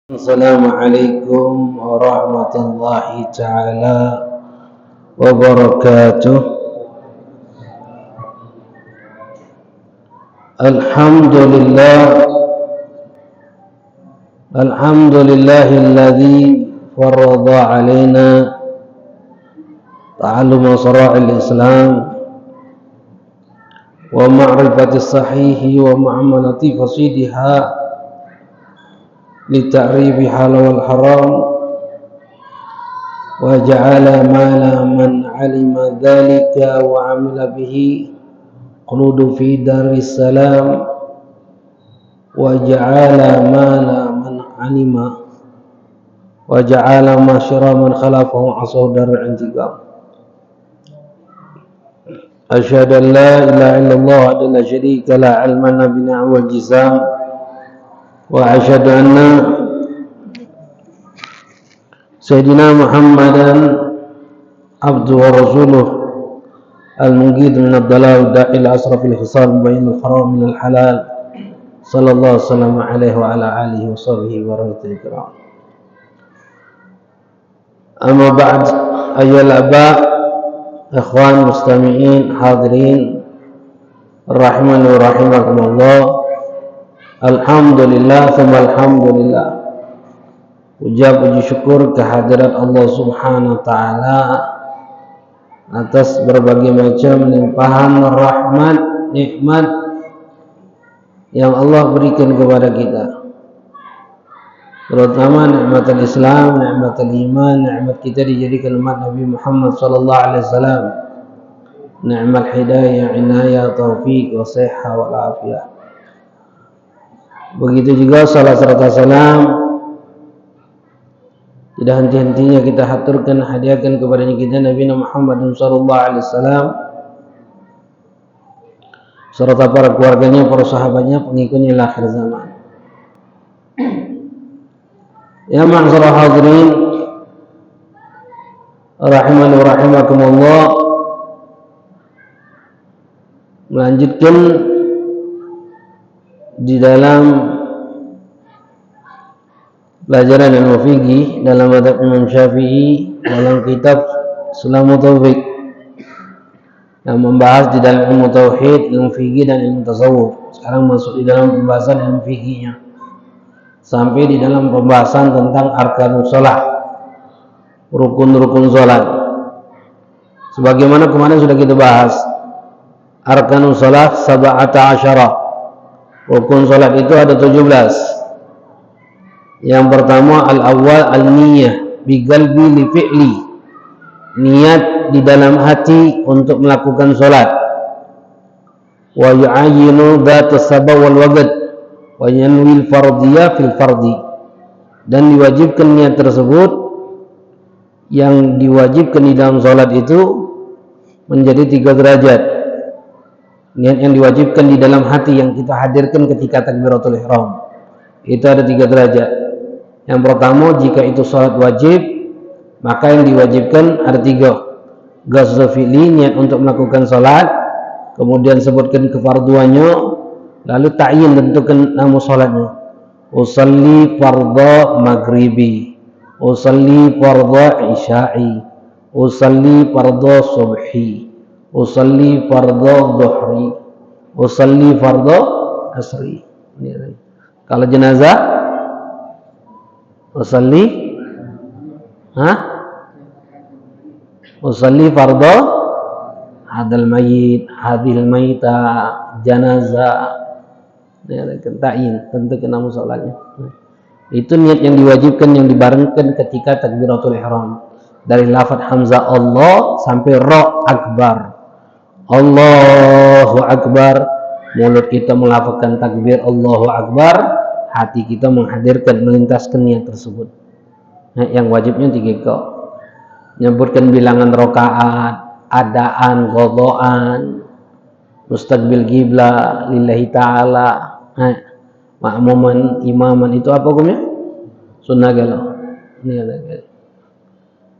Assalamualaikum warahmatullahi ta'ala wabarakatuh. Alhamdulillahilladzi farada alaina ta'alluma syara'il Islam wa ma'rifati sahihi wa mu'amalati fasidiha لتعريف حلال والحرام وجعل مال من علم ذلك وعمل به خلود في دار السلام وجعل مال من علم وجعل معشر من خلفه عصوا دار الانتقام. أشهد أن لا إله إلا الله وحده لا شريك له علما بالنعم والجزام وأشهد أن سيدنا محمدا عبده ورسوله المنقذ من الضلال والداعي إلى أشرف الخصال مبين الحرام من الحلال صلى الله وسلم عليه وعلى آله وصحبه ورحمة الكرام. أما بعد أيها الآباء إخوان مستمعين حاضرين رحمني ورحمكم الله. Alhamdulillah, alhamdulillah. Puji syukur kehadirat Allah Subhanahu wa taala atas berbagai macam limpahan rahmat, nikmat yang Allah berikan kepada kita. Terutama nikmat Islam, nikmat iman, nikmat kita dijadikan umat Nabi Muhammad sallallahu alaihi wasallam. Nikmat hidayah, inayah, taufik, wa sihah wal afiyah. Begitu juga salat serta salam tidak henti-hentinya kita haturkan, hadiahkan kepada kita Nabi Muhammad sallallahu alaihi wasallam serta para keluarganya, para sahabatnya, pengikutnya ila akhir zaman. Ya ma'asyiral hadirin rahimani wa rahimakumullah, melanjutkan di dalam pelajaran ilmu fikih dalam mazhab Imam Syafi'i dalam kitab Sulamut Taufiq yang membahas di dalam ilmu tauhid, ilmu fikih dan ilmu tasawuf. Sekarang masuk di dalam pembahasan ilmu fikihnya sampai di dalam pembahasan tentang arkanus shalah, rukun-rukun salat. Sebagaimana kemarin sudah kita bahas, arkanus shalah sab'ata asyara. Rukun salat itu ada 17. Yang pertama al-awwal al-niyah bi qalbi li fi'li. Niat di dalam hati untuk melakukan salat. Wa yu'ayyinu dzatus sabab wal waqt wa yanwi al-fardiyah fil fardi. Dan diwajibkan niat tersebut yang diwajibkan di dalam salat itu menjadi 3 derajat. Niat yang diwajibkan di dalam hati yang kita hadirkan ketika takbiratul ihram itu ada 3 derajat. Yang pertama, jika itu salat wajib, maka yang diwajibkan ada 3. Ghusl fi'li, niat untuk melakukan salat, kemudian sebutkan kefarduannya, lalu ta'yin, tentukan nama salatnya. Usalli fardha maghribi, usalli fardha isya'i, usalli fardha subhi, usalli fardhu dhuhri, usalli fardhu asri. Kalau jenazah usalli usalli fardhu hadal mayit, hadil mayita, janazah. Ta'yin, tentukan nama salatnya. Itu niat yang diwajibkan, yang dibarengkan ketika takbiratul ihram. Dari lafaz hamzah Allah sampai ra akbar. Allahu Akbar, mulut kita melafazkan takbir Allahu Akbar, hati kita menghadirkan, melintaskan niat tersebut. Nah, yang wajibnya 3 kok. Menyebutkan bilangan rakaat, adaan, qadaan, mustaqbil qiblah lillahi ta'ala. Nah, ma'muman, imaman itu apa hukumnya? Sunnah galau.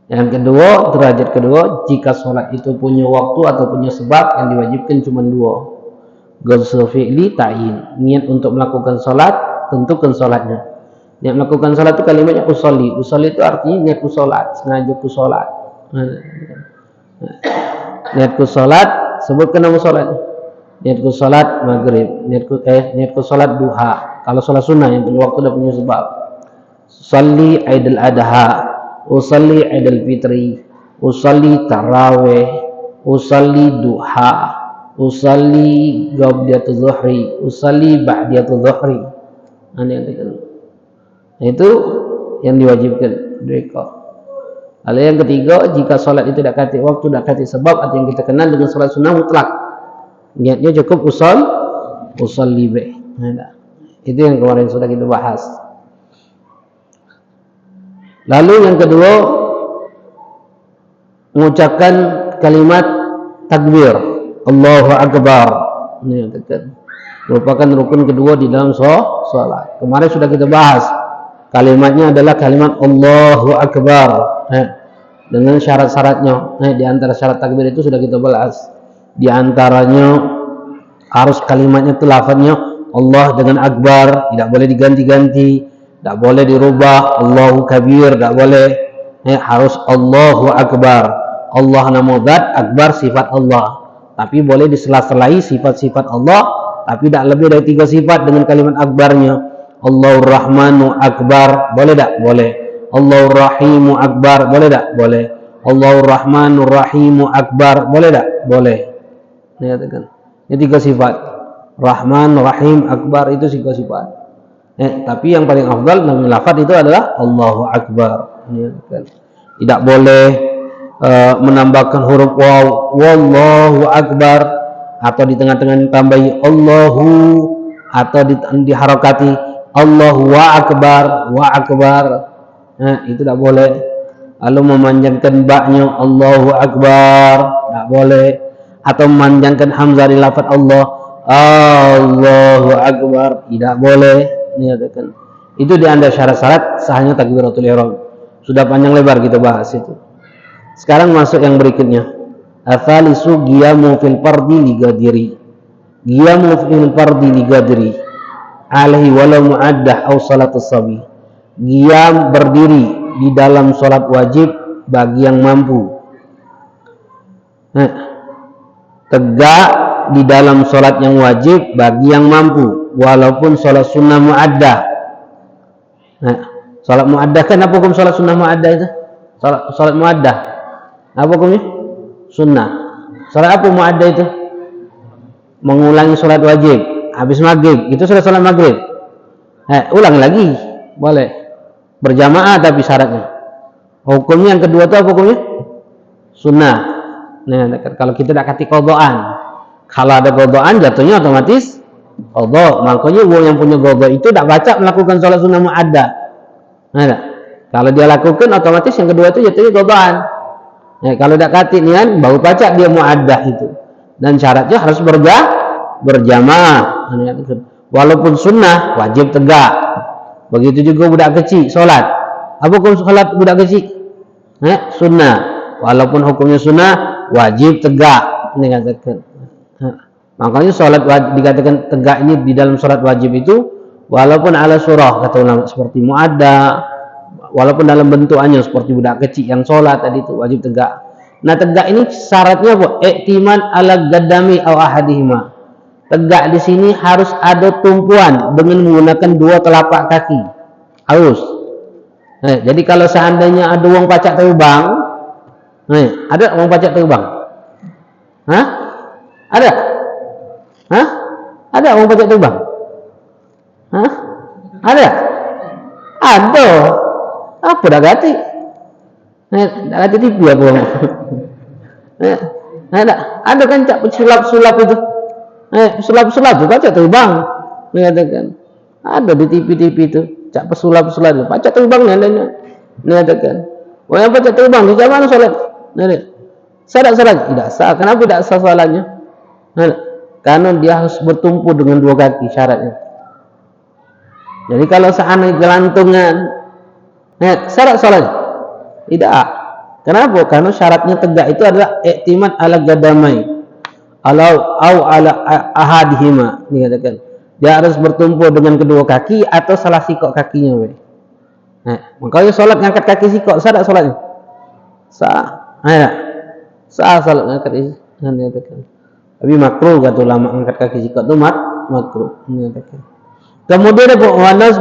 Yang kedua, derajat kedua, jika sholat itu punya waktu atau punya sebab, yang diwajibkan cuma 2. Ghusl fi'li ta'yin, niat untuk melakukan sholat, tentukan sholatnya. Niat melakukan salat itu kalimatnya usolli. Usolli itu artinya niatku salat, sengajaku salat. Niatku salat, sebutkan nama salat. Niatku salat maghrib, niatku salat duha. Kalau salat sunnah yang punya waktu dan punya sebab. Usolli Aidil Adha, usolli Aidil Fitri, usolli tarawih, usolli duha, usolli qabdiyatul zuhri, usolli ba'diyatul zuhri. Itu yang diwajibkan mereka. Lalu yang ketiga, jika sholat itu tidak kati waktu, tidak kati sebab, atau yang kita kenal dengan sholat sunnah mutlak, niatnya cukup usolli bih. Itu yang kemarin sudah kita bahas. Lalu yang kedua, mengucapkan kalimat takbir, Allahu Akbar. Ini merupakan rukun kedua di dalam sholat. Kemarin sudah kita bahas. Kalimatnya adalah kalimat Allahu Akbar. Dengan syarat-syaratnya. Di antara syarat takbir itu sudah kita bahas. Di antaranya harus kalimatnya itu lafaznya Allah dengan Akbar, tidak boleh diganti-ganti, tidak boleh dirubah. Allahu Kabir, tidak boleh. Harus Allahu Akbar. Allah nama zat, Akbar sifat Allah. Tapi boleh disela-selai sifat-sifat Allah, tapi tidak lebih dari 3 sifat dengan kalimat Akbarnya. Allahur Rahmanu Akbar, boleh tak? Boleh. Allahur Rahimu Akbar, boleh tak? Boleh. Allahur Rahmanur Rahimu Akbar, boleh tak? Boleh. Ini katakan. Ini 3 sifat. Rahman, Rahim, Akbar itu 3 sifat. Tapi yang paling afdal dalam lafaz itu adalah Allahu Akbar. Ini katakan. Tidak boleh menambahkan huruf waw, Wallahu Akbar, atau di tengah-tengah ditambahi Allahu, atau diharokati Allahu wa Akbar, wa Akbar. Itu tidak boleh. Lalu memanjangkan baknya Allahu Akbar, tidak boleh. Atau memanjangkan hamzah di lafaz Allah, Allahu Akbar, tidak boleh. Niatkan. Itu di antara syarat-syarat sahnya takbiratul ihram. Sudah panjang lebar kita bahas itu. Sekarang masuk yang berikutnya. Atsalisu qiyamu fil fardi li gadiri. Qiyamu fil fardi li gadiri. Alaihi walau muaddah au salatus sabi. Qiyam berdiri di dalam salat wajib bagi yang mampu. Tegak di dalam salat yang wajib bagi yang mampu, walaupun salat sunnah muaddah. Salat muaddah kan apa hukum salat sunnah muaddah itu? Salat muaddah apa hukumnya? Sunnah. Salat apa muaddah itu? Mengulangi salat wajib habis maghrib, itu sudah salat maghrib. Ulang lagi, boleh. Berjamaah tapi syaratnya. Hukumnya yang kedua itu apa hukumnya? Sunnah. Nah, kalau kita tidak kati qadhaan. Kalau ada qadhaan jatuhnya otomatis qadha. Makanya yang punya qadha itu tidak baca melakukan salat sunnah muaddah. Nah, kalau dia lakukan otomatis yang kedua itu jatuhnya qadhaan. Kalau tidak kati nian baru baca dia muaddah itu. Dan syaratnya harus berjamaah. Walaupun sunnah wajib tegak. Begitu juga budak kecil solat. Apa hukum solat budak kecil? Sunnah. Walaupun hukumnya sunnah wajib tegak. Ini katakan. Makanya solat dikatakan tegak ini di dalam solat wajib itu walaupun ala surah kata ulama seperti muaddah, walaupun dalam bentukannya seperti budak kecil yang solat tadi itu wajib tegak. Nah tegak ini syaratnya apa? I'timan ala gadami aw ahadihima. Tegak di sini harus ada tumpuan dengan menggunakan 2 telapak kaki. Harus. Jadi kalau seandainya ada wong pacak terbang, ada wong pacak terbang? Ada? Ada wong pacak terbang? Ada? Ada. Apa dah ganti? Dah ganti TV apa wong? Ada kan cak sulap-sulap itu. Sulap-sulap itu pacak terbang. Mengatakan ada di TV-TV itu cak pesulap-sulap itu pacak terbang adanya. Mengatakan yang pacak terbang di mana salat? Salat tidak sah. Kenapa tidak sah salatnya? Karena dia harus bertumpu dengan 2 kaki syaratnya. Jadi kalau seandainya gelantungan syarat salatnya tidak. Kenapa? Karena syaratnya tegak itu adalah i'timad ala gadamai au ala ahadihima, dikatakan dia harus bertumpu dengan kedua kaki atau salah sikok kakinya. Makanya sholat ngangkat kaki sikok sah tak sholatnya? Sah. Sah sholat ngangkat kaki. Tapi makruh kata ulama ngangkat kaki sikok itu makruh. Kemudian ada wanas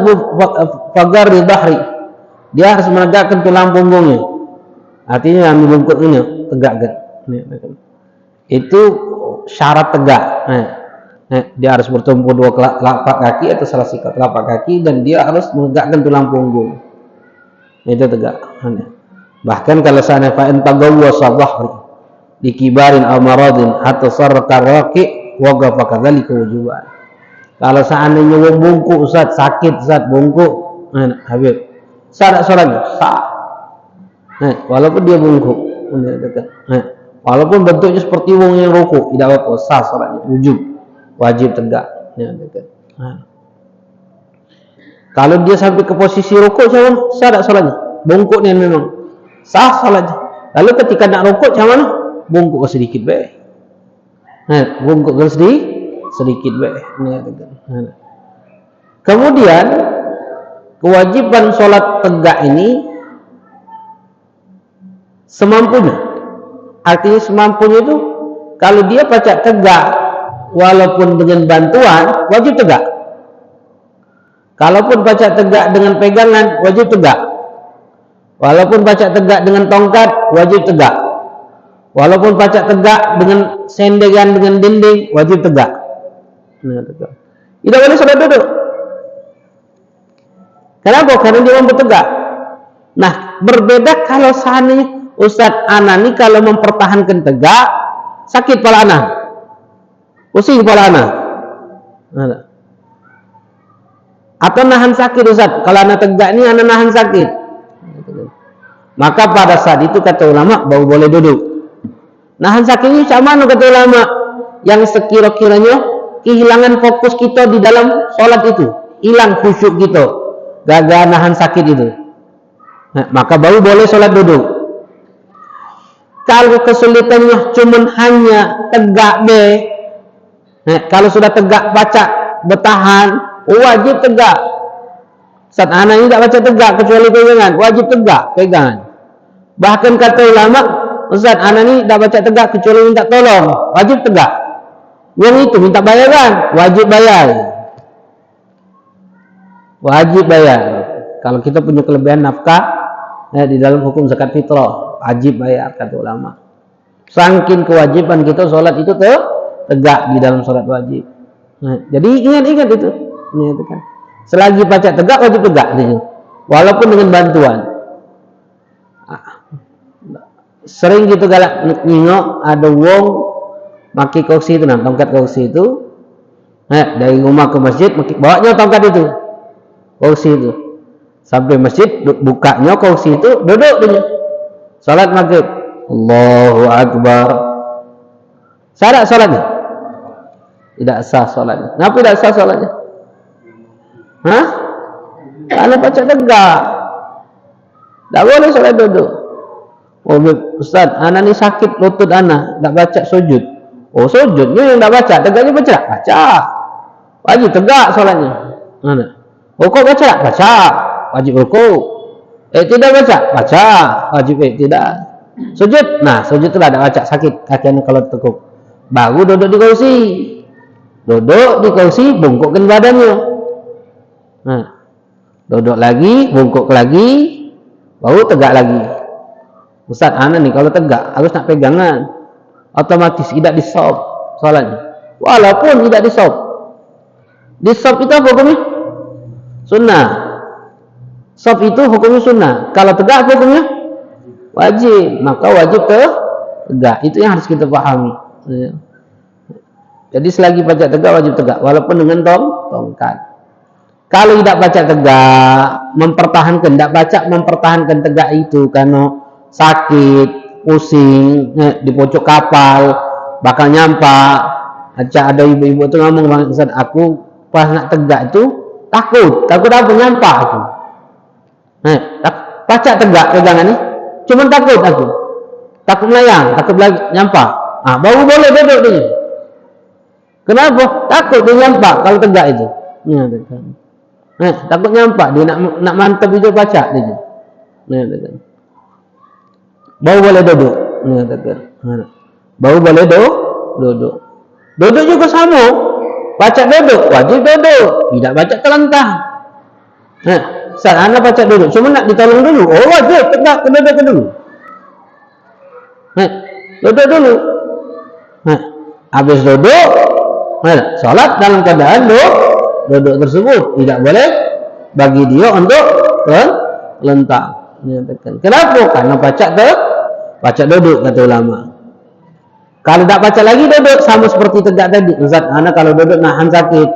pagar di bahri. Dia harus menegakkan tulang punggungnya. Artinya ambil bungkuknya tegakkan. Itu syarat tegak. Dia harus bertumpu dua telapak kaki atau salah satu telapak kaki dan dia harus menegakkan tulang punggung. Itu tegak. Bahkan kalau sana fa'in tagawwa sabahri di kibarin amaradin atau sarkaraki waqafa kadzalika wujuban. Kalau seandainya bungkuk Ustaz sakit Ustaz bungkuk, habis. Sah sholatnya? Sah. Walaupun dia bungkuk. Walaupun bentuknya seperti wong yang rukuk, tidak apa-apa, sah sholatnya, wajib tegak. Kalau dia sampai ke posisi rukuk, sah tak sholatnya? Bungkuknya memang sah sholatnya. Lalu ketika nak rukuk, macam mana? Bungkuk sedikit baik. Bungkuk sedikit baik. Kemudian kewajiban sholat tegak ini semampunya. Artinya semampunya itu kalau dia pacak tegak walaupun dengan bantuan wajib tegak. Kalaupun pacak tegak dengan pegangan wajib tegak. Walaupun pacak tegak dengan tongkat wajib tegak. Walaupun pacak tegak dengan sendegan dengan dinding wajib tegak. Tidak boleh sholat duduk. Kenapa? Karena dia mampu tegak. Nah, berbeda kalau seandainya Ustadz Anani kalau mempertahankan tegak sakit kepala anak, pusing kepala anak, atau nahan sakit Ustadz. Kalau anak tegak ini anak nahan sakit, maka pada saat itu kata ulama baru boleh duduk. Nahan sakitnya macam mana kata ulama? Yang sekira-kiranya kehilangan fokus kita di dalam sholat itu, hilang khusyuk kita, gagal nahan sakit itu. Maka baru boleh sholat duduk. Kalau kesulitannya cuma hanya tegak kalau sudah tegak baca bertahan wajib tegak. Saat anak ini tak baca tegak kecuali pegangan, wajib tegak pegangan. Bahkan kata ulama, Ustaz anak ini tak baca tegak kecuali minta tolong, wajib tegak. Yang itu minta bayaran, wajib bayar. Wajib bayar. Kalau kita punya kelebihan nafkah di dalam hukum zakat fitrah, wajib bayar kata ulama. Saking kewajiban kita sholat itu tegak di dalam sholat wajib. Jadi ingat itu. Itu kan. Selagi pacak tegak wajib tegak dia. Walaupun dengan bantuan. Sering gitu galak nengok ada wong maki kursi itu, tongkat kursi itu. Dari rumah ke masjid bawanya tongkat itu. Kursi itu. Sampai masjid bukanya kursi itu duduk dia. Salat maghrib. Allahu Akbar. Sah tak salatnya? Tidak sah salatnya. Kenapa tidak sah salatnya? Karena baca tegak. Tak boleh salat duduk. Oh Ustaz, anak ni sakit lutut anak, tak baca sujud. Oh sujudnya yang tak baca, tegaknya baca? Baca. Wajib tegak salatnya. Rukuk baca? Baca. Wajib rukuk. Tidak baca? Baca. Wajib tidak. Sujud? Nah, sujud itu ada baca sakit kakinya kalau tekuk. Baru duduk di kursi. Duduk di kursi, bungkukkan badannya. Duduk lagi, bungkuk lagi, baru tegak lagi. Ustaz, anak nih kalau tegak harus nak pegangan. Otomatis tidak di-stop salatnya. Walaupun tidak di-stop. Di-stop itu apa hukumnya? Sunnah. Stop itu hukumnya sunnah. Kalau tegak hukumnya wajib. Maka wajib tegak. Itu yang harus kita pahami. Jadi selagi pacak tegak wajib tegak. Walaupun dengan tongkat. Kalau tidak pacak tegak, mempertahankan tegak itu karena sakit, pusing, di pojok kapal, bakal nyampak. Ada ibu-ibu itu ngomong, Bang Ustaz, aku pas nak tegak itu takut apa nyampak aku. Pacak tegak pegangan ni, cuma takut melayang, takut lagi nyampak. Baru boleh duduk dia. Kenapa? Takut dia nyampak kalau tegak itu. Takut nyampak dia nak mantap itu baca dia. Bau boleh duduk. Bau boleh duduk. Duduk juga sama. Baca duduk, wajib duduk. Tidak baca terlentang. Saat anda baca duduk, cuma nak ditolong dulu. Oh wajib, tegak, duduk dulu. Duduk dulu. Habis duduk, salat dalam keadaan duduk tersebut. Tidak boleh bagi dia untuk terlentang. Kenapa? Karena baca duduk, kata ulama. Kalau tak baca lagi duduk, sama seperti tegak tadi. Ustaz, anak kalau duduk nahan sakit,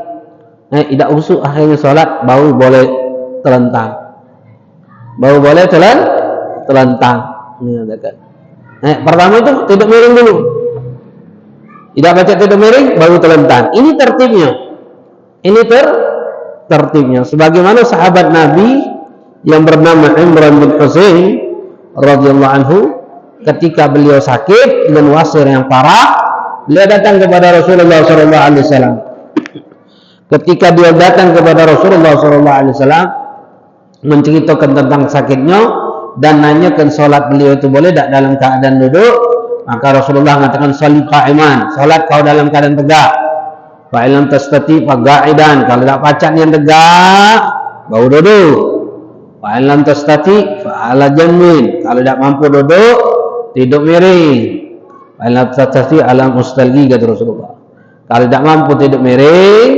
tidak usuk, akhirnya sholat, bau boleh terlentang. Bau boleh terlentang. Pertama itu tidak miring dulu. Tidak baca tidak miring, bau terlentang. Ini tertibnya. Ini tertibnya. Sebagaimana sahabat Nabi yang bernama Imran bin Husain radhiyallahu anhu, ketika beliau sakit dengan wasir yang parah, beliau datang kepada Rasulullah SAW. Ketika dia datang kepada Rasulullah SAW, menceritakan tentang sakitnya dan nanyakan solat beliau itu boleh tak dalam keadaan duduk, maka Rasulullah mengatakan sholli qa'iman, solat kau dalam keadaan tegak. Fa illam tastati fa qa'idan, kalau tak pacak yang tegak, bau duduk. Fa illam tastati fa ala janbin, kalau tak mampu duduk, tidur miring. Alat tatasi alam mustalgi, kata Rasulullah. Kalau tidak mampu tidur miring,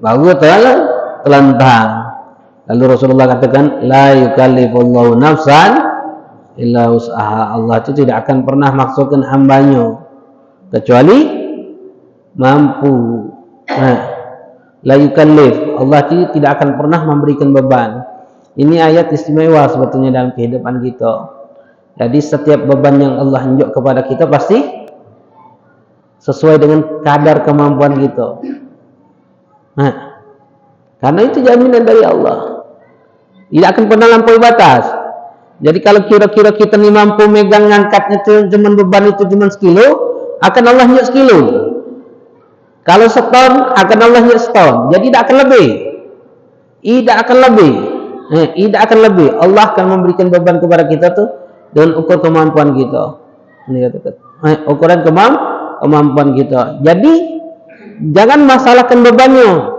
baru terlentang. Lalu Rasulullah katakan, la yukallifullahu nafsan illa wus'aha. Allah itu tidak akan pernah maksudkan hambanya kecuali mampu. La yukallif, Allah itu tidak akan pernah memberikan beban. Ini ayat istimewa sebetulnya dalam kehidupan kita. Jadi setiap beban yang Allah tunjuk kepada kita pasti sesuai dengan kadar kemampuan kita. Karena itu jaminan dari Allah. Tidak akan pernah lampaui batas. Jadi kalau kira-kira kita ni mampu megang ngangkatnya cuma beban itu cuma sekilo, akan Allah tunjuk sekilo. Kalau seton, akan Allah tunjuk seton. Jadi tidak akan lebih. Tidak akan lebih. Tidak akan lebih. Allah akan memberikan beban kepada kita tuh dengan ukur kemampuan kita. Ini katakan. Ukuran kemampuan kita. Jadi jangan masalahkan bebannya.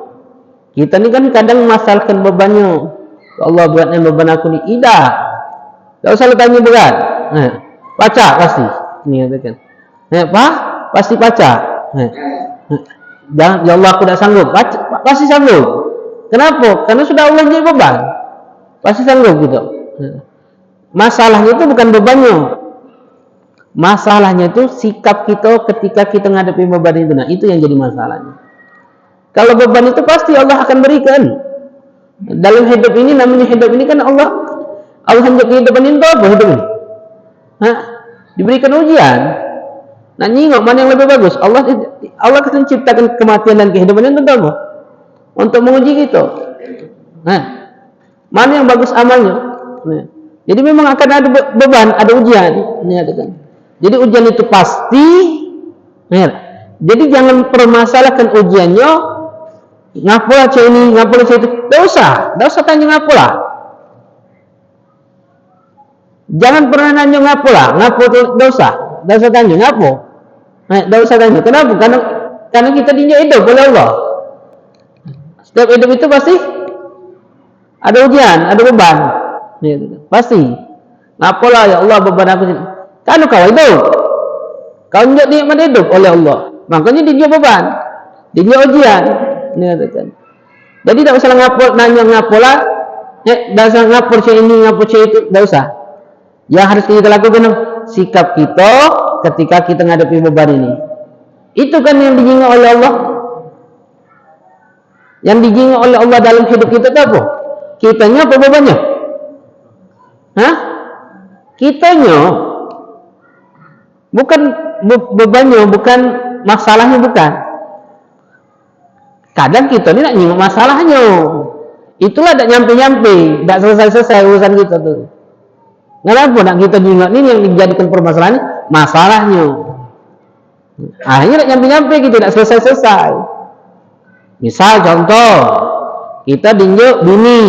Kita ni kan kadang masalahkan bebannya. Allah buatnya beban aku ni. Tidak. Tak usah tanya berat. Baca pasti. Ini katakan. Pasti baca. Jangan, ya Allah aku tak sanggup. Baca, pasti sanggup. Kenapa? Karena sudah Allah jadi beban. Pasti sanggup gitu. Masalahnya itu bukan bebannya. Masalahnya itu sikap kita ketika kita menghadapi beban itu. Nah, itu yang jadi masalahnya. Kalau beban itu pasti Allah akan berikan. Dalam hidup ini, namanya hidup ini kan Allah hendak kehidupan ini apa hidup ini? Diberikan ujian. Nah, nyingok mana yang lebih bagus? Allah akan menciptakan kematian dan kehidupan itu untuk apa? Untuk menguji kita. Mana yang bagus amalnya? Jadi memang akan ada beban, ada ujian. Jadi ujian itu pasti. Jadi jangan permasalahkan ujiannya. Ngapalah cek ini, ngapalah cek itu. Tak usah tanya ngapalah. Jangan pernah nanya ngapalah. Ngapalah itu dosa. Tak usah tanya ngapa. Tak usah tanya. Kenapa? Karena kita dinjak hidup oleh Allah. Setiap hidup itu pasti ada ujian, ada beban. Pasti. Ngapalah ya Allah beban aku ini. Kalau kau hidup, kau dinjak nikmat hidup oleh Allah, makanya dinjak beban, dinjak ujian. Jadi tak usah nanya ngapalah. Tak usah ngapur cek ini, ngapur cek itu. Tak usah. Yang harus kita lakukan sikap kita ketika kita menghadapi beban ini. Itu kan yang dijingat oleh Allah. Yang dijingat oleh Allah dalam hidup kita itu apa? Kitanya apa bebannya? Kitanya. Bukan bebannya, bukan masalahnya, bukan. Kadang kita ni nak nyinggung masalahnya. Itulah tak nyampe-nyampe, tak selesai-selesai urusan kita tu. Kenapa nak kita nyinggung ni yang dijadikan permasalahan masalahnya? Akhirnya tak nyampe-nyampe, kita tak selesai-selesai. Misal contoh, Kita dinjuk bini,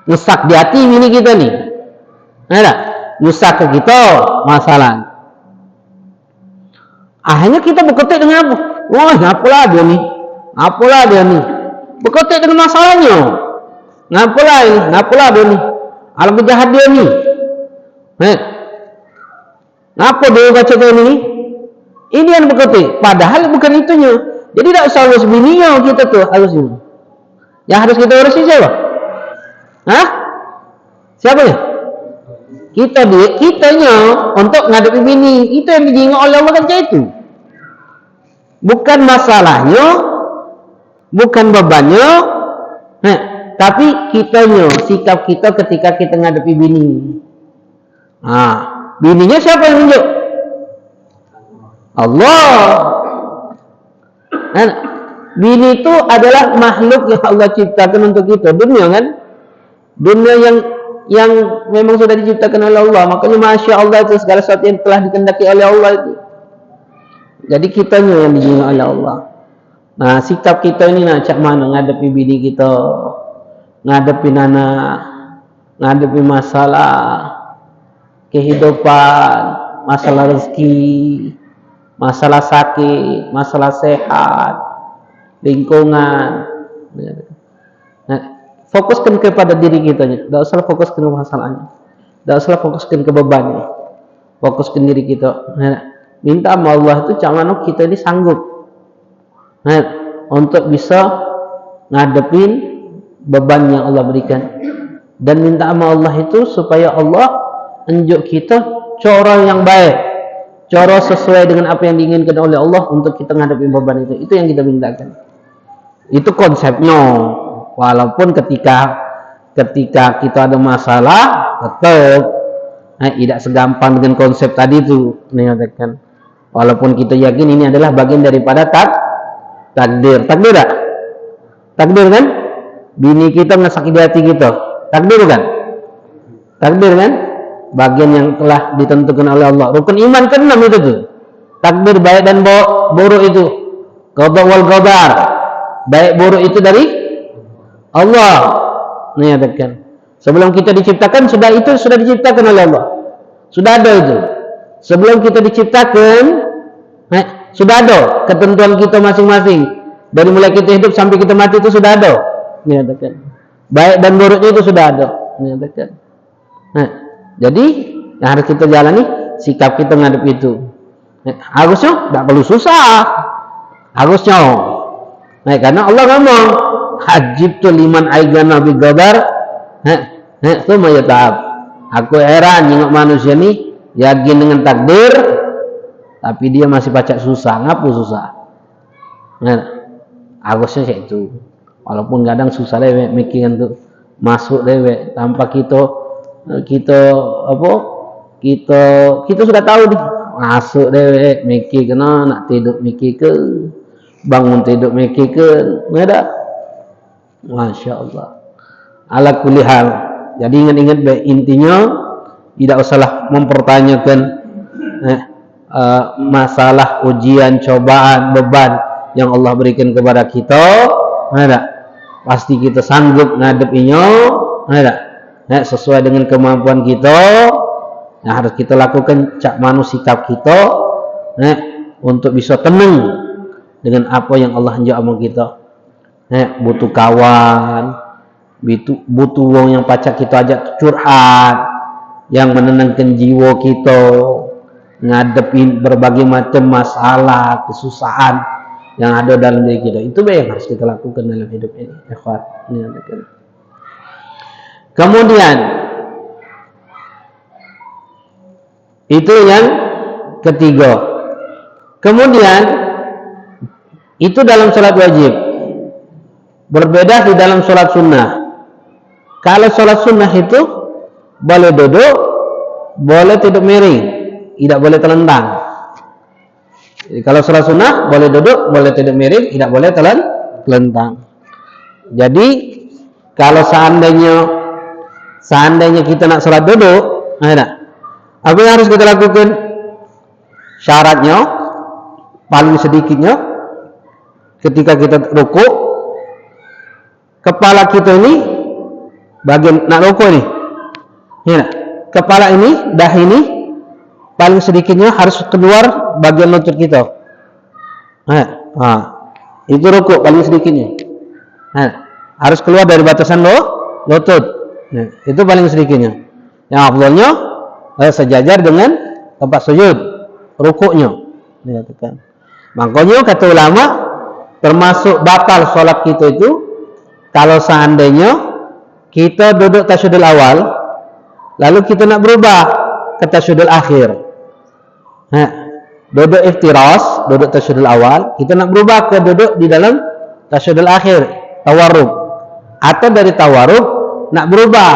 nyusak di hati bini kita nih, ada nyusak ke kita masalah. Akhirnya kita berkutik dengan apa? Wah, ngapalah dia nih? Ngapalah dia nih? Berkutik dengan masalahnya. Ngapalah dia nih? Alam kejahat dia nih. Ngapa dia baca ini? Ini yang berkutik. Padahal bukan itunya. Jadi tidak usah urus bininya kita tuh harusnya. Yang harus kita urusin siapa? Hah? Siapa ya? Kitanya untuk menghadapi bini. Itu yang dijingok oleh Allah kan itu. Bukan masalahnya, bukan bebannya, tapi kitanya, sikap kita ketika kita menghadapi bini. Bininya siapa yang tunjuk? Allah. Bini itu adalah makhluk yang Allah ciptakan untuk kita. Dunia kan? Dunia yang memang sudah diciptakan oleh Allah. Makanya Masya Allah itu segala sesuatu yang telah dikehendaki oleh Allah itu. Jadi kitanya yang dijingai oleh Allah. Nah, sikap kita ini cak mana ngadepi bini kita, ngadepi anak, ngadepi masalah kehidupan, masalah rezeki, masalah sakit, masalah sehat, lingkungan. Nah, fokuskan kepada diri kita, tidak usah fokuskan ke masalahnya, tidak usah fokuskan ke bebannya, fokuskan diri kita. Minta sama Allah itu cak mana kita ini sanggup untuk bisa ngadepin beban yang Allah berikan, dan minta sama Allah itu supaya Allah unjuk kita cara yang baik, cara sesuai dengan apa yang diinginkan oleh Allah untuk kita ngadepin beban itu. Itu yang kita mintakan. Itu konsepnya. Walaupun ketika kita ada masalah, tetap tidak segampang dengan konsep tadi itu menyatakan. Walaupun kita yakin ini adalah bagian daripada takdir. Takdir tak? Takdir kan? Bini kita ngesakiti hati kita. Takdir kan? Takdir kan? Bagian yang telah ditentukan oleh Allah. Rukun iman ke-6 itu tuh. Takdir baik dan buruk itu. Qada wal qadar. Baik buruk itu dari Allah. Menyatakan. Sebelum kita diciptakan sudah diciptakan oleh Allah. Sudah ada itu. Sebelum kita diciptakan sudah ada ketentuan kita masing-masing. Dari mulai kita hidup sampai kita mati itu sudah ada. Menyatakan. Baik dan buruknya itu sudah ada. Menyatakan. Jadi yang harus kita jalani sikap kita ngadep itu. Harusnya tidak perlu susah. Harusnya. Karena Allah ngomong, "Hajibtu liman aigana bi qadar." Itu mayata'ab. Aku heran nengok manusia nih yakin dengan takdir, tapi dia masih pacak susah. Ngapa susah? Harusnya kayak itu. Walaupun kadang susah dewek mikirin tuh masuk dewek tanpa kita sudah tahu nih masuk dewek mikir kena nak tidur mikir ke bangun tidur mikir ke nggak ada. Masya Allah. Ala kulli hal. Jadi ingat-ingat baik, intinya tidak usahlah mempertanyakan masalah ujian, cobaan, beban yang Allah berikan kepada kita. Pasti kita sanggup ngadepinya. Sesuai dengan kemampuan kita. Yang harus kita lakukan cak manu sikap kita untuk bisa tenang dengan apa yang Allah hendak sama kita. Butuh kawan, butuh wong yang pacak kita ajak curhat, yang menenangkan jiwa kita, ngadepin berbagai macam masalah, kesusahan yang ada dalam diri kita. Itu yang harus kita lakukan dalam hidup ini. Kemudian itu yang ketiga. Kemudian itu dalam sholat wajib. Berbeda di dalam sholat sunnah. Kalau sholat sunnah itu boleh duduk, boleh tidur miring, tidak boleh telentang. Jadi kalau sholat sunnah boleh duduk, boleh tidur miring, tidak boleh telentang. Jadi kalau seandainya kita nak sholat duduk, apa yang harus kita lakukan? Syaratnya paling sedikitnya ketika kita rukuk kepala kita ini bagian nak rokok ini. Ya, kepala ini, dah ini paling sedikitnya harus keluar bagian lutut kita. Itu rokok paling sedikitnya. Harus keluar dari batasan lutut. Itu paling sedikitnya. Yang afdalnya sejajar dengan tempat sujud rukuknya. Makanya kata ulama, termasuk batal sholat kita itu kalau seandainya kita duduk tasyahudul awal, lalu kita nak berubah ke tasyahudul akhir. Duduk iftiras, duduk tasyahudul awal, kita nak berubah ke duduk di dalam tasyahudul akhir, tawarruk. Atau dari tawarruk nak berubah,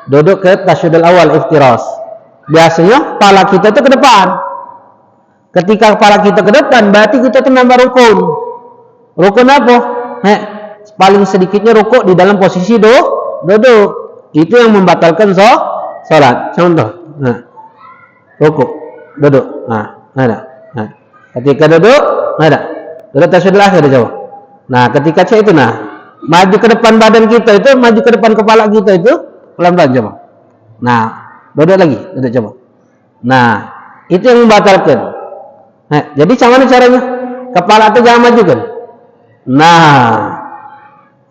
duduk ke tasyahudul awal, iftiras. Biasanya kepala kita itu ke depan. Ketika kepala kita ke depan, berarti kita itu nambah rukun. Rukun apa? Paling sedikitnya rukuk di dalam posisi duduk. Itu yang membatalkan sholat. Contoh, rukuk, duduk. Ketika duduk, duduk tasyahudul akhir coba. Nah, ketika itu maju ke depan badan kita itu, maju ke depan kepala kita itu pelan-pelan coba. Nah, duduk lagi, duduk coba. Nah, itu yang membatalkan. Jadi macam mana caranya? Kepala itu jangan maju kan? Nah,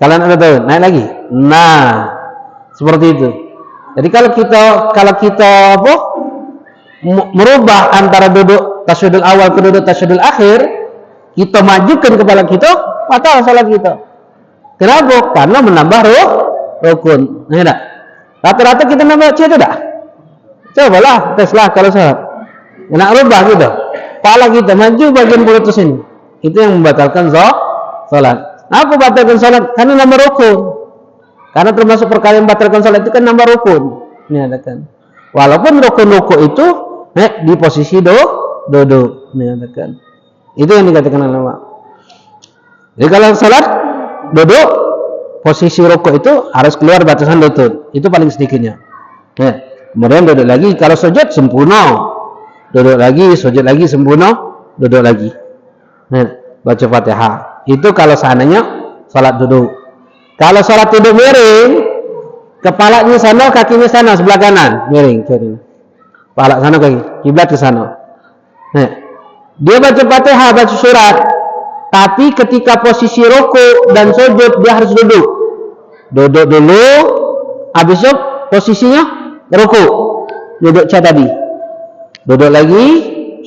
kalian ada tahu? Naik lagi. Nah, seperti itu. Jadi kalau kita merubah antara duduk tasyahudul awal ke duduk tasyahudul akhir, kita majukan kepala kita, batal salat kita. Kenapa? Karena menambah rukun. Nah, tak? Rata-rata kita nambah itu tak? Cobalah teslah kalau salat. Nak rubah kita. Kepala kita maju bagian mulut sini. Itu yang membatalkan salat. Apa batalkan salat? Karena nambah rukun. Karena termasuk perkara yang membatalkan salat itu kan nambah rukun. Ini ada kan. Walaupun rukun-rukun itu di posisi duduk. Ini ada kan. Itu yang dikatakan ulama. Jadi kalau salat duduk, posisi rukuk itu harus keluar batasan lutut. Itu paling sedikitnya. Kemudian duduk lagi. Kalau sujud sempurna. Duduk lagi, sujud lagi, sempurna, duduk lagi. Baca Fatihah. Itu kalau seandainya salat duduk. Kalau salat duduk miring, kepalanya sana, kakinya sana, sebelah kanan, miring. Kepala sana, kaki, kiblat ke sana. Dia baca Fatihah, baca surat. Tapi ketika posisi rukuk dan sujud, dia harus duduk. Duduk dulu, habis itu posisinya rukuk. Duduk tadi. Duduk lagi,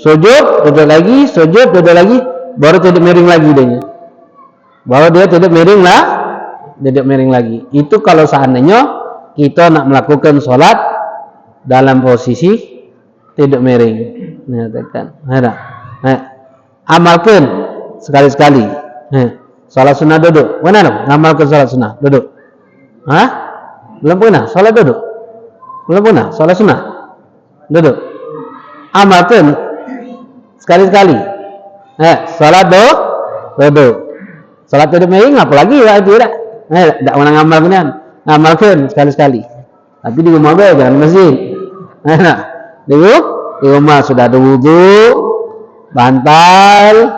sujud, duduk lagi, sujud, duduk lagi, baru duduk miring lagi dia. Baru dia duduk miring lagi. Itu kalau seandainya kita nak melakukan sholat dalam posisi duduk miring. Amalkan sekali-sekali. Sholat sunnah duduk. Mana dong? Ngamalkan sholat sunnah duduk. Belum pernah sholat duduk. Belum pernah sholat sunnah duduk. Amalkan sekali-sekali. Salat duduk. Salat duduk miring apalagi ya itu dah. Tak pernah ngamalkan. Ngamalkan sekali-sekali. Tapi di rumah jangan masjid. Di rumah sudah ada wudu, bantal.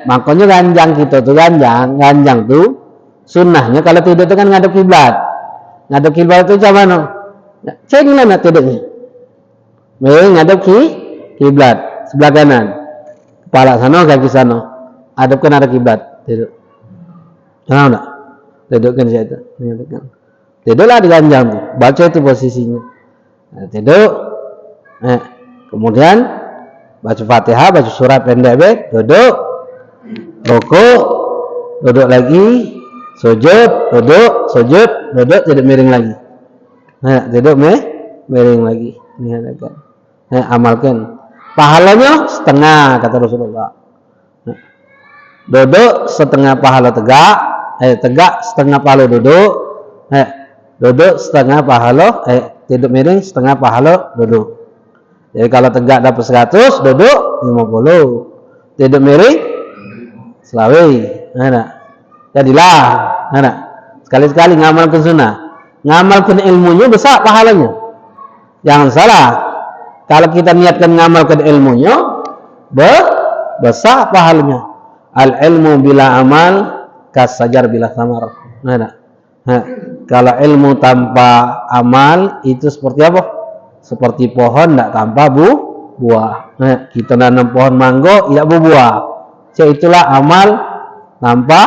Makanya ganjang kita tuh ganjang tuh sunnahnya kalau tidur itu kan ngadep kiblat. Ngadep kiblat itu macam mana? Cek lah nak tidurnya. Ngadep kiblat sebelah kanan, kepala sana, kaki sana, hadapkan arah kiblat. Tidur. Tahu tak? Tidurkan situ. Tidurlah diganjang tu. Baca itu posisinya. Tidur. Kemudian baca Fatihah, baca surat pendek, duduk, rukuk, duduk lagi, sujud, duduk, sujud, duduk, tidur miring lagi. Tidur miring lagi. Ini ada kan. Amalkan. Pahalanya setengah kata Rasulullah. Duduk setengah pahala tegak, tegak setengah pahala duduk, duduk setengah pahala, tidur miring setengah pahala duduk. Jadi kalau tegak dapat 100, duduk 50. Tidur miring selawi. Jadilah, sekali-sekali ngamalkan sunnah. Ngamalkan ilmunya besar pahalanya. Jangan salah. Kalau kita niatkan ngamalkan ilmunya, besar pahalanya. Al ilmu bila amal kasajar bila samar. Kalau ilmu tanpa amal itu seperti apa? Seperti pohon tidak tanpa buah. Kita nanam pohon mangga tidak berbuah. Itulah amal tanpa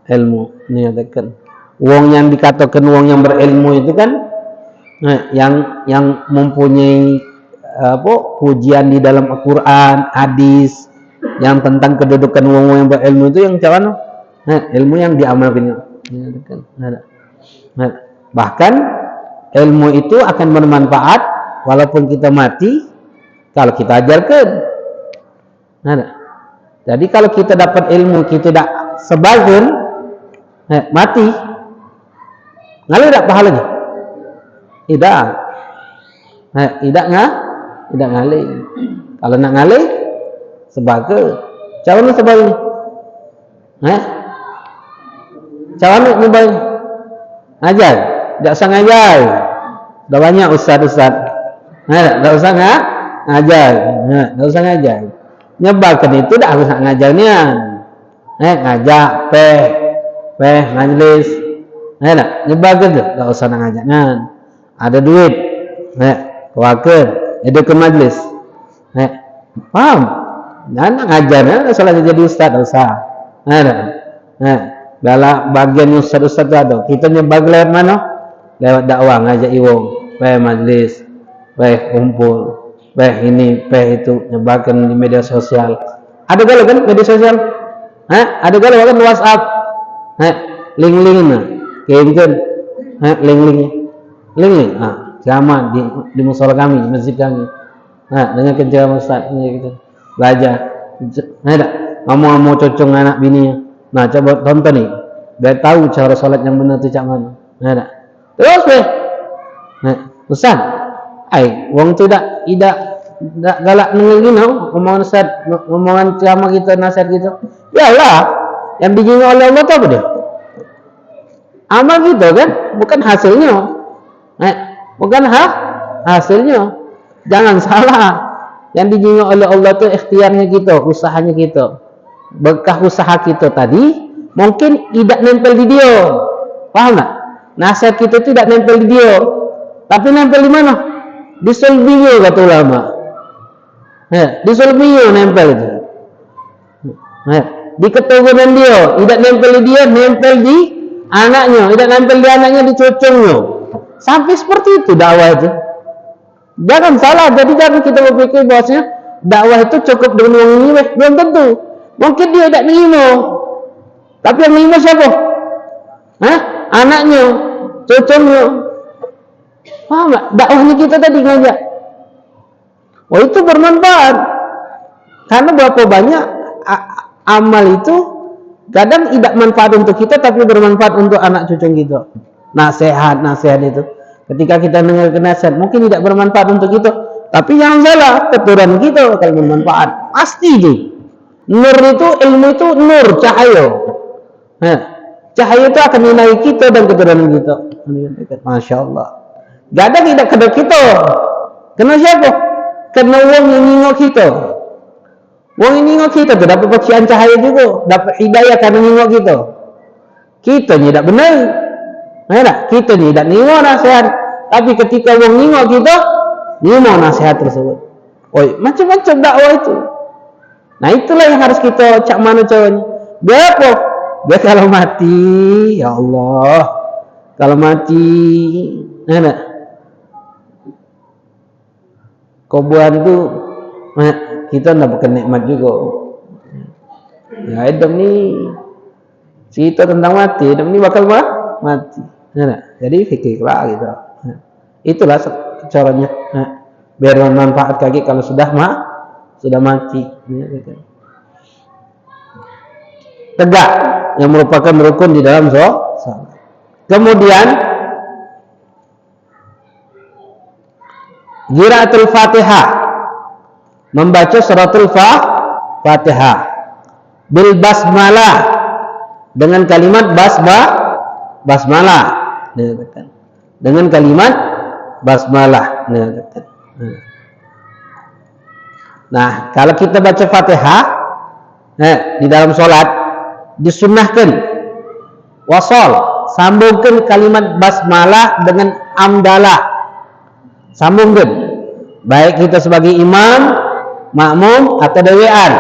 ilmu. Ini katakan. Wong yang dikatakan wong yang berilmu itu kan yang mempunyai pujian di dalam Al-Quran, hadis yang tentang kedudukan wong yang berilmu itu yang cawan ilmu yang diamalkan. Bahkan ilmu itu akan bermanfaat walaupun kita mati kalau kita ajarkan. Jadi kalau kita dapat ilmu kita tidak sebagian mati ngalir tidak pahalanya? Tidak. Tidak ngalih. Kalau nak ngalih sebagai cawan sebagai cawan nyobain ngajar, tidak usah ngajar. Dah banyak ustaz-ustaz. Tak usah ngajar. Tak usah ngajar. Nyebarkan itu dah harus nak ngajarnya. Ngajak peh majlis. Nyebarkan tu, tak usah nak ngajarnya. Ada duit. Keluarkan, ke majlis. Paham? Nak ngajarnya, salah jadi ustaz, tak usah. Dalam bagian ustaz-ustaz tu ada. Kita nyebar lewat mana? Lewat dakwah, ngajak iwong, majlis, kumpul, ini, itu, nyebarkan di media sosial. Ada galau kan media sosial? Ada galau kan WhatsApp? Link-link na, kirimkan, link, ceramah di musola kami, di masjid kami. Dengan ceramah ustaz, gitu. Belajar. Ngomong cocok anak bini. Nah, coba tonton nih, biar tahu cara sholat yang benar itu cak mana. Terus ustaz, wong tu tidak galak nengelino omongan ustaz, omongan ceramah kita, nasihat kita. Yalah, yang dijingi oleh Allah tu apa dia? Amal kita kan, bukan hasilnya. Bukan hasilnya. Jangan salah. Yang dijingi oleh Allah tu ikhtiarnya kita, usahanya kita. Berkah usaha kita tadi mungkin tidak nempel di dia. Paham tak? Nasihat kita tidak nempel di dia, tapi nempel di mana? Di sulbinya kata ulama. Di sulbinya nempel itu. Di keturunan dia tidak nempel di dia, nempel di anaknya, tidak nempel di anaknya, di cucunya. Sampai seperti itu dakwah itu. Jangan salah. Jadi jangan kita berpikir bahwasanya dakwah itu cukup dengan orang ini, belum tentu. Mungkin dia tidak nerima, tapi yang nerima siapa? Anaknya, cucunya. Paham tak? Dakwahnya kita tadi ngajak. Oh, itu bermanfaat. Karena berapa banyak amal itu kadang tidak manfaat untuk kita, tapi bermanfaat untuk anak cucu kita. Nasihat itu. Ketika kita dengar nasihat, mungkin tidak bermanfaat untuk kita, tapi jangan salah, keturunan kita akan bermanfaat. Pasti itu. Nur itu, ilmu itu nur, cahaya. Cahaya itu akan menaiki kita dan keturunan kita. Masya Allah. Gak ada tidak kena kita. Kena siapa? Kena orang yang nengok kita. Orang yang nengok kita tu dapat pakian cahaya juga, dapat hidayah karena nengok kita. Kita ni tak benar. Kita ni tak nengok nasihat. Tapi ketika orang nengok kita, nengok nasihat tersebut. Macam-macam dakwah itu. Nah, itulah yang harus kita cak mana caranya. Biar apa? Biar kalau mati, ya Allah, kalau mati, kuburan tu kita nak bukan nikmat juga. Ya, Adam ni cerita tentang mati, Adam ni bakal mati. Jadi fikirlah gitu. Itulah caranya. Biar bermanfaat kaki kalau sudah mati. Tegak yang merupakan rukun di dalam salat. Kemudian qiraatul Fatihah, membaca suratul Fatihah bil basmalah, dengan kalimat basmalah, dengan kalimat basmalah. Nah, kalau kita baca Fatihah di dalam sholat, disunnahkan wasol, sambungkan kalimat basmalah dengan hamdalah, sambungkan, baik kita sebagai imam, makmum atau dewean.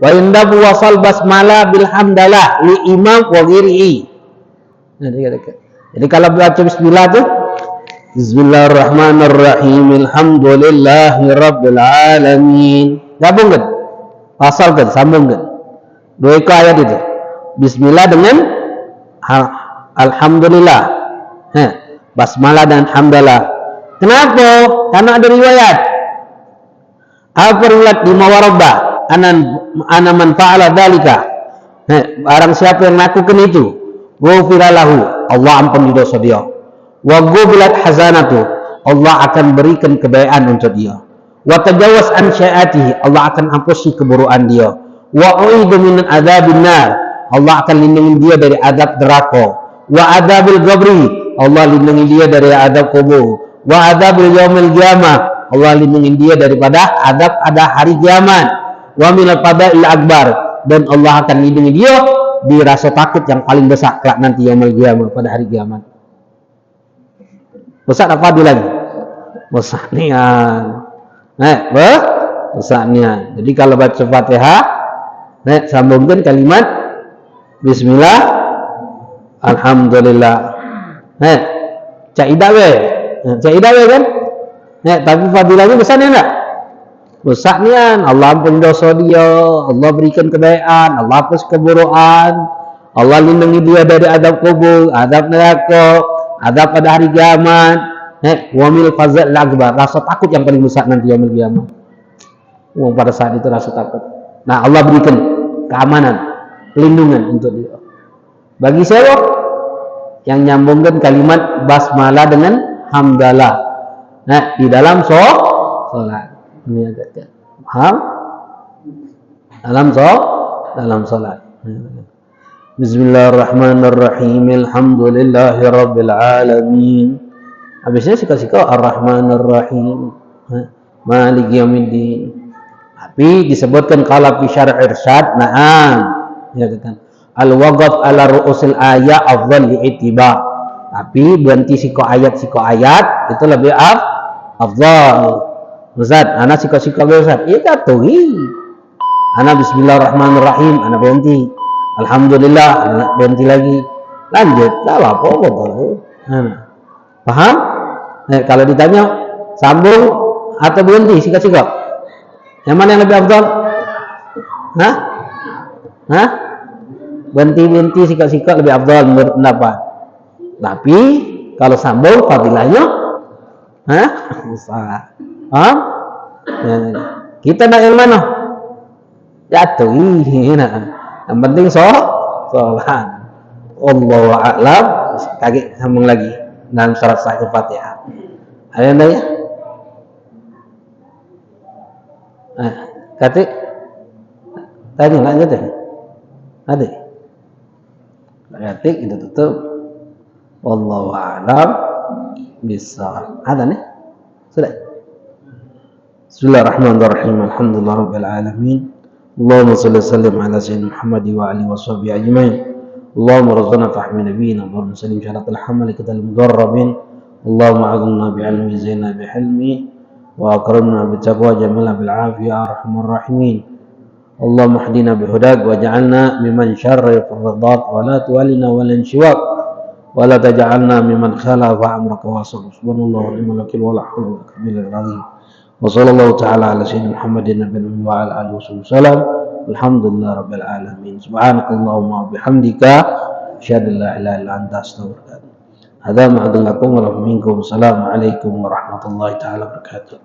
Wa indahu wasal basmalah bil hamdalah li imam wa ghirihi. Jadi kalau baca bismillah tuh Bismillahirrahmanirrahim, alhamdulillahirabbil alamin. Gabungkan, wasalkan, sambungkan. Dua ayat itu. Bismillah dengan alhamdulillah. Basmalah dan hamdalah. Kenapa? Karena ada riwayat. Apa riwayat di mawarabah? Ana man fa'ala dzalika. Barang siapa yang melakukan itu, ghufira lahu, Allah ampuni dosa dia. Wa ghubilat hazanatu, Allah akan berikan kebaikan untuk dia. Wa tajawaz an syai'atihi, Allah akan hapus keburukan dia. Wa u'idu min adzabin nar, Allah akan lindungi dia dari azab neraka. Wa adzabil qabri, Allah lindungi dia dari azab kubur. Wa adzabil yaumil qiyamah, Allah lindungi dia daripada azab ada hari kiamat. Wa minal fadail akbar, dan Allah akan lindungi dia di rasa takut yang paling besar kelak nanti yaumil qiyamah, pada hari kiamat. Besar apa dia lagi? Besar nian. Besar nian. Jadi kalau baca Fatihah, sambungkan kalimat Bismillah, alhamdulillah. Caidah kan? Tapi fadilahnya besar ni enggak? Besar nian. Allah ampun dosa dia, Allah berikan kebaikan, Allah hapus keburukan, Allah lindungi dia dari azab kubur, azab neraka, azab pada hari kiamat. Wa mil fazal akbar, rasa takut yang paling besar nanti yaumil kiamat. Pada saat itu rasa takut. Nah, Allah berikan keamanan, pelindungan untuk dia. Bagi siapa yang nyambungkan kalimat basmalah dengan hamdalah, di dalam sholat. Ini agak paham? Dalam sholat. Bismillahirrahmanirrahim, alhamdulillahirabbil alamin. Habisnya sika-sika ar-rahmanir-rahim, maliki yaumiddin. Tapi disebutkan kalau fi syar'i irsyad, na'am, ya kan. Al-waqaf ala ru'usil ayat afdal li'itiba. Tapi berhenti siko ayat itu lebih afdal. Ustaz, ana siko-siko Ustaz. Iya katuhi. Ana bismillahirrahmanirrahim, ana berhenti. Alhamdulillah, ana berhenti lagi. Lanjut, enggak apa-apa. Paham? Kalau ditanya sambung atau berhenti siko-siko, yang mana yang lebih afdal? Berhenti siko-siko lebih afdal menurut pendapat. Tapi kalau sambung fadilahnya besar. Paham? Kita nak yang mana? Jatuh. Yang penting sholat. Allahu a'lam. Kaget sambung lagi dalam syarat sahih Fatihah. Ada yang tanya? Katik? Tanya lanjut ya? Ada? Katik itu tutup. Wallahu a'lam bishawab. Ada nih? Sudah. Bismillahirrahmanirrahim. Alhamdulillahirabbil alamin. Allahumma shalli wa sallim ala sayyidina Muhammad wa alihi washabihi ajmain. Allahumma razzaqna fahmi nabiyina Allahumma sallim syaratul hamali katal mudarrabin. Allahumma aghna bi'ilmi zina bihilmi wa akrimna bitaqwa jamila bil afiyah arhamar rahimin. Allahumma hdina bihudak waj'alna mimman syarri furdat wa la tuwalina wa lan shiwak wa la taj'alna mimman khalafa amraka wa subhanallahu wa ni'mal wakil wa la hawla wa la quwwata illa billah. Wa sallallahu ta'ala ala sayyidina Muhammadin nabiyina wa ala alihi wasallam. Alhamdulillah rabbil alamin. Subhanakallahumma wa bihamdika asyhadu an la ilaha illa anta astaghfiruka. Hadza ma'adullakum wa minkum. Assalamualaikum warahmatullahi taala wabarakatuh.